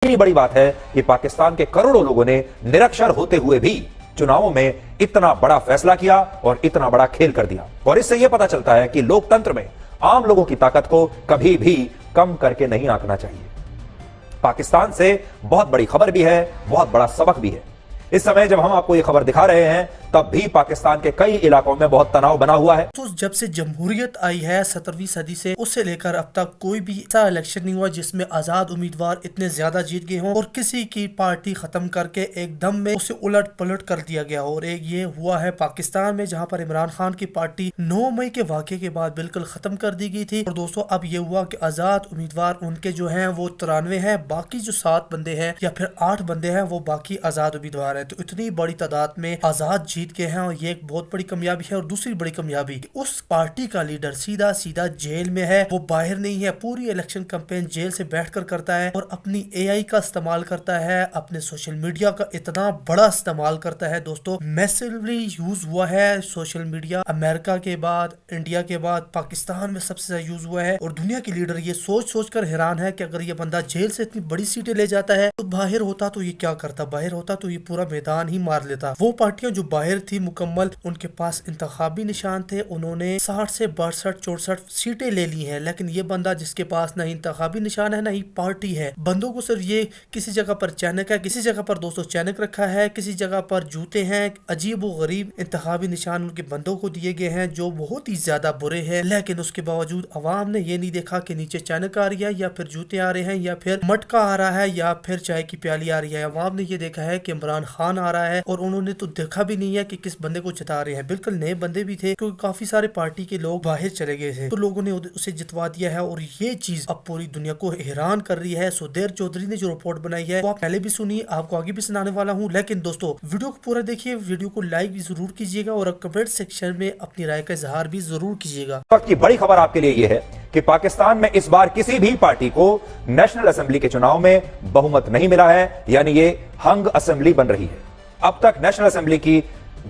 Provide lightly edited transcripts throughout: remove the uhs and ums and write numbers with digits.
इतनी बड़ी बात है कि पाकिस्तान के करोड़ों लोगों ने निरक्षर होते हुए भी चुनावों में इतना बड़ा फैसला किया और इतना बड़ा खेल कर दिया। और इससे यह पता चलता है कि लोकतंत्र में आम लोगों की ताकत को कभी भी कम करके नहीं आंकना चाहिए। पाकिस्तान से बहुत बड़ी खबर भी है, बहुत बड़ा सबक भी है। इस समय जब हम आपको ये खबर दिखा रहे हैं तब भी पाकिस्तान के कई इलाकों में बहुत तनाव बना हुआ है। तो जब से जमहूरियत आई है 17वीं सदी से, उससे लेकर अब तक कोई भी ऐसा इलेक्शन नहीं हुआ जिसमें आजाद उम्मीदवार इतने ज्यादा जीत गए हों और किसी की पार्टी खत्म करके एकदम में उसे उलट पलट कर दिया गया। और एक ये हुआ है पाकिस्तान में, जहां पर इमरान खान की पार्टी 9 मई के वाक़े के बाद बिल्कुल खत्म कर दी गई थी। और दोस्तों अब ये हुआ कि आजाद उम्मीदवार उनके जो है वो 93 है, बाकी जो 7 बंदे हैं या फिर 8 बंदे हैं वो बाकी आजाद उम्मीदवार है। तो इतनी बड़ी तादाद में आजाद जीत गए हैं और ये एक बहुत बड़ी कामयाबी है। और दूसरी बड़ी कामयाबी कि उस पार्टी का लीडर सीधा सीधा जेल में है, वो बाहर नहीं है। पूरी इलेक्शन कैंपेन जेल से बैठकर करता है और अपनी एआई का इस्तेमाल करता है, अपने सोशल मीडिया का इतना बड़ा इस्तेमाल करता है। दोस्तों मैसिवली यूज हुआ है सोशल मीडिया, अमेरिका के बाद, इंडिया के बाद पाकिस्तान में सबसे ज्यादा यूज हुआ है। और दुनिया के लीडर ये सोच सोच कर हैरान है कि अगर ये बंदा जेल से इतनी बड़ी सीटें ले जाता है तो बाहर होता तो ये क्या करता, बाहर होता तो ये पूरा मैदान ही मार लेता। वो पार्टियां जो बाहर थी मुकम्मल उनके पास इंतखाबी निशान थे, उन्होंने 60 से 62-64 सीटें ले ली हैं। लेकिन ये बंदा जिसके पास ना इंतखाबी निशान है ना ही पार्टी है, बंदों को सिर्फ ये किसी जगह पर चैनक है, किसी जगह पर दोस्तों चैनक रखा है, किसी जगह पर जूते हैं, अजीब व गरीब इंतखाबी निशान उनके बंदों को दिए गए हैं जो बहुत ही ज्यादा बुरे हैं। लेकिन उसके बावजूद अवाम ने ये नहीं देखा कि नीचे चैनक आ रही है या फिर जूते आ रहे हैं या फिर मटका आ रहा है या फिर चाय की प्याली आ रही है। अवाम ने ये देखा है कि इमरान खान आ रहा है और उन्होंने तो देखा भी नहीं है कि किस बंदे को जिता रहे हैं। बिल्कुल नए बंदे भी थे क्योंकि काफी सारे पार्टी के लोग बाहर चले गए थे, तो लोगों ने उसे जितवा दिया है। और ये चीज अब पूरी दुनिया को हैरान कर रही है। सुधीर चौधरी ने जो रिपोर्ट बनाई है वो आप पहले भी सुनी, आपको आगे भी सुनाने वाला हूँ। लेकिन दोस्तों वीडियो को पूरा देखिए, वीडियो को लाइक भी जरूर कीजिएगा और कमेंट सेक्शन में अपनी राय का इजहार भी जरूर कीजिएगा। वक्त की बड़ी खबर आपके लिए यह है कि पाकिस्तान में इस बार किसी भी पार्टी को नेशनल असेंबली के चुनाव में बहुमत नहीं मिला है, यानी ये हंग असेंबली बन रही है। अब तक नेशनल असेंबली की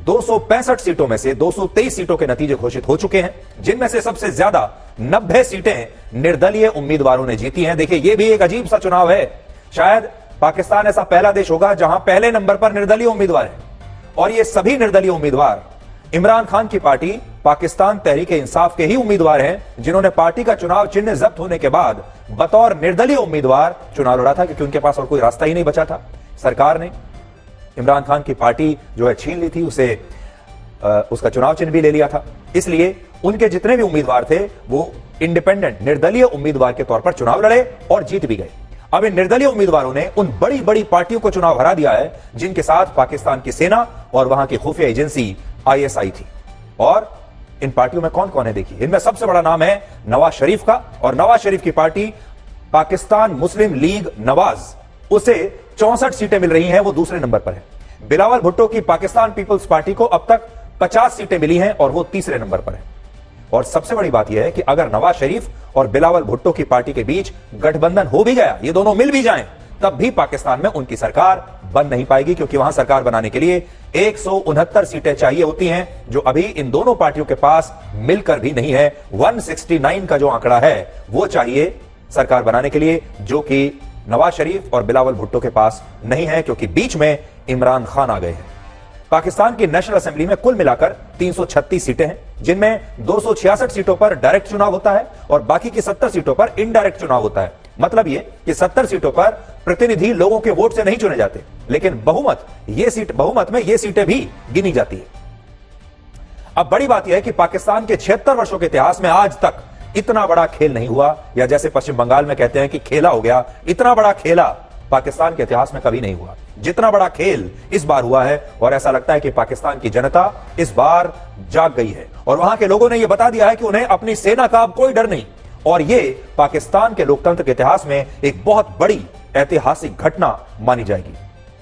265 सीटों में से 223 सीटों के नतीजे घोषित हो चुके हैं, जिनमें से सबसे ज्यादा 90 सीटें निर्दलीय उम्मीदवारों ने जीती हैं। देखिए ये भी एक अजीब सा चुनाव है। शायद पाकिस्तान ऐसा पहला देश होगा जहां पहले नंबर पर निर्दलीय उम्मीदवार है और ये सभी निर्दलीय उम्मीदवार इमरान खान की पार्टी पाकिस्तान तहरीक इंसाफ के ही उम्मीदवार हैं, जिन्होंने पार्टी का चुनाव चिन्ह जब्त होने के बाद बतौर निर्दलीय उम्मीदवार चुनाव लड़ा था, क्योंकि उनके पास और कोई रास्ता ही नहीं बचा था। सरकार ने इमरान खान की पार्टी जो है छीन ली थी, उसे उसका चुनाव चिन्ह भी ले लिया था। इसलिए उनके जितने भी उम्मीदवार थे वो इंडिपेंडेंट निर्दलीय उम्मीदवार के तौर पर चुनाव लड़े और जीत भी गए। अब इन निर्दलीय उम्मीदवारों ने उन बड़ी बड़ी पार्टियों को चुनाव हरा दिया है जिनके साथ पाकिस्तान की सेना और वहां की खुफिया एजेंसी आईएसआई थी। और इन पार्टियों में कौन कौन है देखिए, इनमें सबसे बड़ा नाम है नवाज शरीफ का। और नवाज शरीफ की पार्टी पाकिस्तान मुस्लिम लीग नवाज, उसे 64 सीटें मिल रही हैं, वो दूसरे नंबर पर है। बिलावल भुट्टो की पाकिस्तान पीपल्स पार्टी को अब तक 50 सीटें मिली हैं और वो तीसरे नंबर पर है। और सबसे बड़ी बात यह है कि अगर नवाज शरीफ और बिलावल भुट्टो की पार्टी के बीच गठबंधन हो भी गया, ये दोनों मिल भी जाएं, तब भी पाकिस्तान में उनकी सरकार बन नहीं पाएगी, क्योंकि वहां सरकार बनाने के लिए 169 सीटें चाहिए होती हैं, जो अभी इन दोनों पार्टियों के पास मिलकर भी नहीं है। 169 का जो आंकड़ा है वो चाहिए सरकार बनाने के लिए, जो कि नवाज शरीफ और बिलावल भुट्टो के पास नहीं है, क्योंकि बीच में इमरान खान आ गए हैं। पाकिस्तान की नेशनल असेंबली में कुल मिलाकर 336 सीटें हैं, जिनमें 266 सीटों पर डायरेक्ट चुनाव होता है और बाकी की 70 सीटों पर इनडायरेक्ट चुनाव होता है। मतलब ये कि 70 सीटों पर प्रतिनिधि लोगों के वोट से नहीं चुने जाते, लेकिन बहुमत में ये सीटें भी गिनी जाती है। अब बड़ी बात यह है कि पाकिस्तान के 76 वर्षों के इतिहास में आज तक इतना बड़ा खेल नहीं हुआ, या जैसे पश्चिम बंगाल में कहते हैं कि खेला हो गया, इतना बड़ा खेला पाकिस्तान के इतिहास में कभी नहीं हुआ जितना बड़ा खेल इस बार हुआ है। और ऐसा लगता है कि पाकिस्तान की जनता इस बार जाग गई है और वहां के लोगों ने यह बता दिया है कि उन्हें अपनी सेना का अब कोई डर नहीं। और ये पाकिस्तान के लोकतंत्र के इतिहास में एक बहुत बड़ी ऐतिहासिक घटना मानी जाएगी।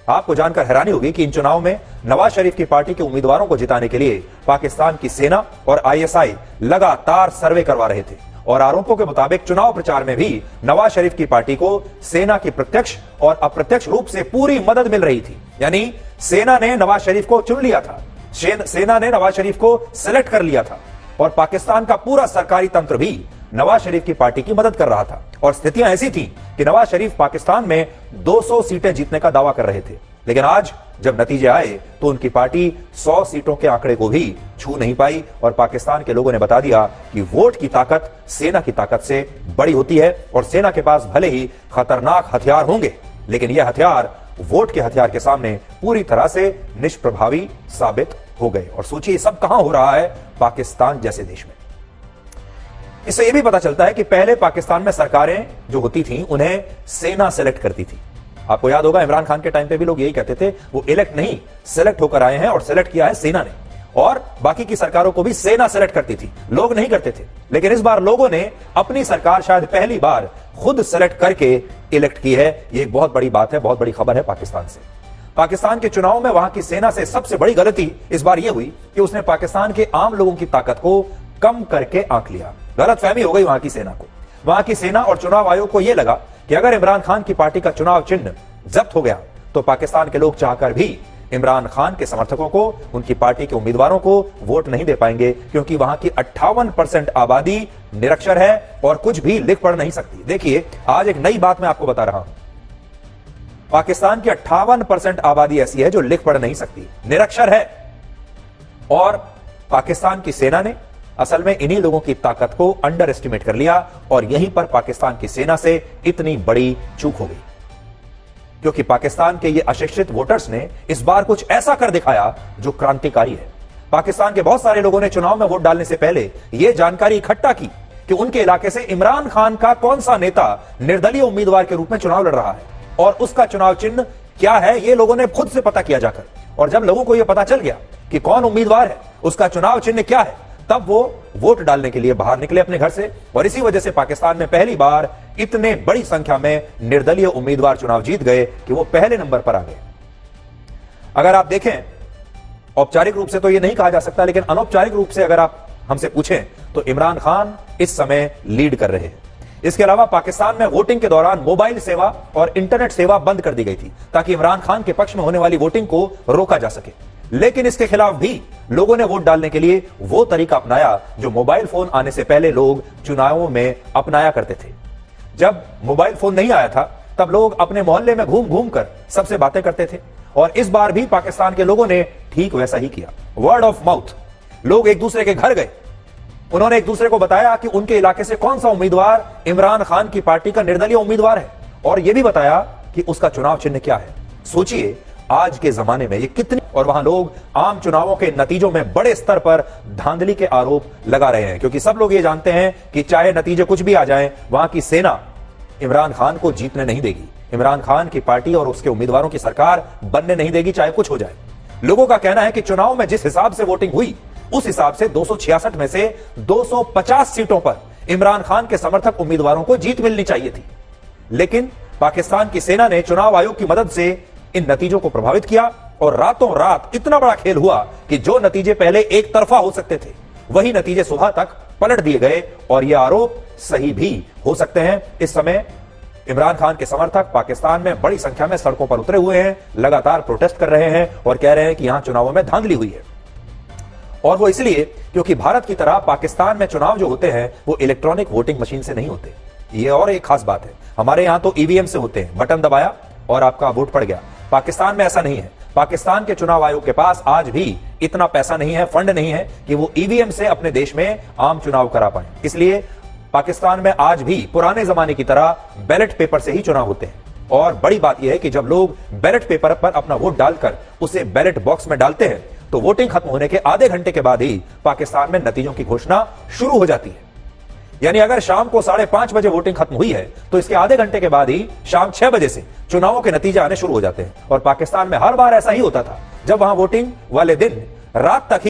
आपको जानकर हैरानी होगी कि इन चुनाव में नवाज शरीफ की पार्टी के उम्मीदवारों को जिताने के लिए पाकिस्तान की सेना और आईएसआई लगातार सर्वे करवा रहे थे। और आरोपों के मुताबिक चुनाव प्रचार में भी नवाज शरीफ की पार्टी को सेना की प्रत्यक्ष और अप्रत्यक्ष रूप से पूरी मदद मिल रही थी। यानी सेना ने नवाज शरीफ को चुन लिया था, सेना ने नवाज शरीफ को सिलेक्ट कर लिया था और पाकिस्तान का पूरा सरकारी तंत्र भी नवाज शरीफ की पार्टी की मदद कर रहा था और स्थितियां ऐसी थी कि नवाज शरीफ पाकिस्तान में 200 सीटें जीतने का दावा कर रहे थे। लेकिन आज जब नतीजे आए तो उनकी पार्टी 100 सीटों के आंकड़े को भी छू नहीं पाई और पाकिस्तान के लोगों ने बता दिया कि वोट की ताकत सेना की ताकत से बड़ी होती है और सेना के पास भले ही खतरनाक हथियार होंगे, लेकिन यह हथियार वोट के हथियार के सामने पूरी तरह से निष्प्रभावी साबित हो गए। और सोचिए सब कहां हो रहा है, पाकिस्तान जैसे देश में। इससे यह भी पता चलता है कि पहले पाकिस्तान में सरकारें जो होती थी उन्हें सेना सेलेक्ट करती थी। आपको याद होगा इमरान खान के टाइम पे भी लोग यही कहते थे, वो इलेक्ट नहीं सेलेक्ट होकर आए हैं और सेलेक्ट किया है सेना ने, और बाकी की सरकारों को भी सेना सेलेक्ट करती थी, लोग नहीं करते थे। लेकिन इस बार लोगों ने अपनी सरकार शायद पहली बार खुद सेलेक्ट करके इलेक्ट की है। यह एक बहुत बड़ी बात है, बहुत बड़ी खबर है पाकिस्तान से। पाकिस्तान के चुनाव में वहां की सेना से सबसे बड़ी गलती इस बार यह हुई कि उसने पाकिस्तान के आम लोगों की ताकत को कम करके आंक लिया। गलतफहमी हो गई वहां की सेना को। वहां की सेना और चुनाव आयोग को यह लगा कि अगर इमरान खान की पार्टी का चुनाव चिन्ह जब्त हो गया तो पाकिस्तान के लोग चाहकर भी इमरान खान के समर्थकों को, उनकी पार्टी के उम्मीदवारों को वोट नहीं दे पाएंगे, क्योंकि वहां की 58% आबादी निरक्षर है और कुछ भी लिख पढ़ नहीं सकती। देखिए आज एक नई बात मैं आपको बता रहा हूं, पाकिस्तान की 58% आबादी ऐसी है जो लिख पढ़ नहीं सकती, निरक्षर है। और पाकिस्तान की सेना ने असल में इन्हीं लोगों की ताकत को अंडर एस्टिमेट कर लिया और यहीं पर पाकिस्तान की सेना से इतनी बड़ी चूक हो गई, क्योंकि पाकिस्तान के ये अशिक्षित वोटर्स ने इस बार कुछ ऐसा कर दिखाया जो क्रांतिकारी है। पाकिस्तान के बहुत सारे लोगों ने चुनाव में वोट डालने से पहले यह जानकारी इकट्ठा की कि उनके इलाके से इमरान खान का कौन सा नेता निर्दलीय उम्मीदवार के रूप में चुनाव लड़ रहा है और उसका चुनाव चिन्ह क्या है, यह लोगों ने खुद से पता किया जाकर। और जब लोगों को यह पता चल गया कि कौन उम्मीदवार है, उसका चुनाव चिन्ह क्या है, तब वो वोट डालने के लिए बाहर निकले अपने घर से। और इसी वजह से पाकिस्तान में पहली बार इतने बड़ी संख्या में निर्दलीय उम्मीदवार चुनाव जीत गए कि वो पहले नंबर पर आ गए। अगर आप देखें, औपचारिक रूप से तो यह नहीं कहा जा सकता, लेकिन अनौपचारिक रूप से अगर आप हमसे पूछें तो इमरान खान इस समय लीड कर रहे हैं। इसके अलावा पाकिस्तान में वोटिंग के दौरान मोबाइल सेवा और इंटरनेट सेवा बंद कर दी गई थी ताकि इमरान खान के पक्ष में होने वाली वोटिंग को रोका जा सके। लेकिन इसके खिलाफ भी लोगों ने वोट डालने के लिए वो तरीका अपनाया जो मोबाइल फोन आने से पहले लोग चुनावों में अपनाया करते थे। जब मोबाइल फोन नहीं आया था तब लोग अपने मोहल्ले में घूम घूम कर सबसे बातें करते थे, और इस बार भी पाकिस्तान के लोगों ने ठीक वैसा ही किया। वर्ड ऑफ माउथ, लोग एक दूसरे के घर गए, उन्होंने एक दूसरे को बताया कि उनके इलाके से कौन सा उम्मीदवार इमरान खान की पार्टी का निर्दलीय उम्मीदवार है, और यह भी बताया कि उसका चुनाव चिन्ह क्या है। सोचिए आज के जमाने में ये कितनी, और वहां लोग आम चुनावों के नतीजों में बड़े स्तर पर धांधली के आरोप लगा रहे हैं, क्योंकि सब लोग ये जानते हैं कि चाहे नतीजे कुछ भी आ जाएं, वहां की सेना इमरान खान को जीतने नहीं देगी, इमरान खान की पार्टी और उसके उम्मीदवारों की सरकार बनने नहीं देगी, चाहे कुछ हो जाए। लोगों का कहना है कि चुनाव में जिस हिसाब से वोटिंग हुई उस हिसाब से 266 में से 250 सीटों पर इमरान खान के समर्थक उम्मीदवारों को जीत मिलनी चाहिए थी। लेकिन पाकिस्तान की सेना ने चुनाव आयोग की मदद से इन नतीजों को प्रभावित किया और रातों रात इतना बड़ा खेल हुआ कि जो नतीजे पहले एक तरफा हो सकते थे वही नतीजे सुबह तक पलट दिए गए, और यह आरोप सही भी हो सकते हैं। इस समय इमरान खान के समर्थक पाकिस्तान में बड़ी संख्या में सड़कों पर उतरे हुए हैं, लगातार प्रोटेस्ट कर रहे हैं और कह रहे हैं कि यहां चुनावों में धांधली हुई है। और वो इसलिए क्योंकि भारत की तरह पाकिस्तान में चुनाव जो होते हैं वो इलेक्ट्रॉनिक वोटिंग मशीन से नहीं होते। ये और एक खास बात है, हमारे यहां तो ईवीएम से होते हैं, बटन दबाया और आपका वोट पड़ गया। पाकिस्तान में ऐसा नहीं है। पाकिस्तान के चुनाव आयोग के पास आज भी इतना पैसा नहीं है, फंड नहीं है कि वो ईवीएम से अपने देश में आम चुनाव करा पाए। इसलिए पाकिस्तान में आज भी पुराने जमाने की तरह बैलेट पेपर से ही चुनाव होते हैं। और बड़ी बात यह है कि जब लोग बैलेट पेपर पर अपना वोट डालकर उसे बैलेट बॉक्स में डालते हैं तो वोटिंग खत्म होने के आधे घंटे के बाद ही पाकिस्तान में नतीजों की घोषणा शुरू हो जाती है। यानी अगर शाम को 5:30 बजे वोटिंग खत्म हुई है तो इसके आधे घंटे के बाद ही शाम 6 बजे से चुनावों के नतीजे आने शुरू हो जाते हैं। और पाकिस्तान में हर बार ऐसा ही होता था, जब वहां वोटिंग वाले दिन रात तक ही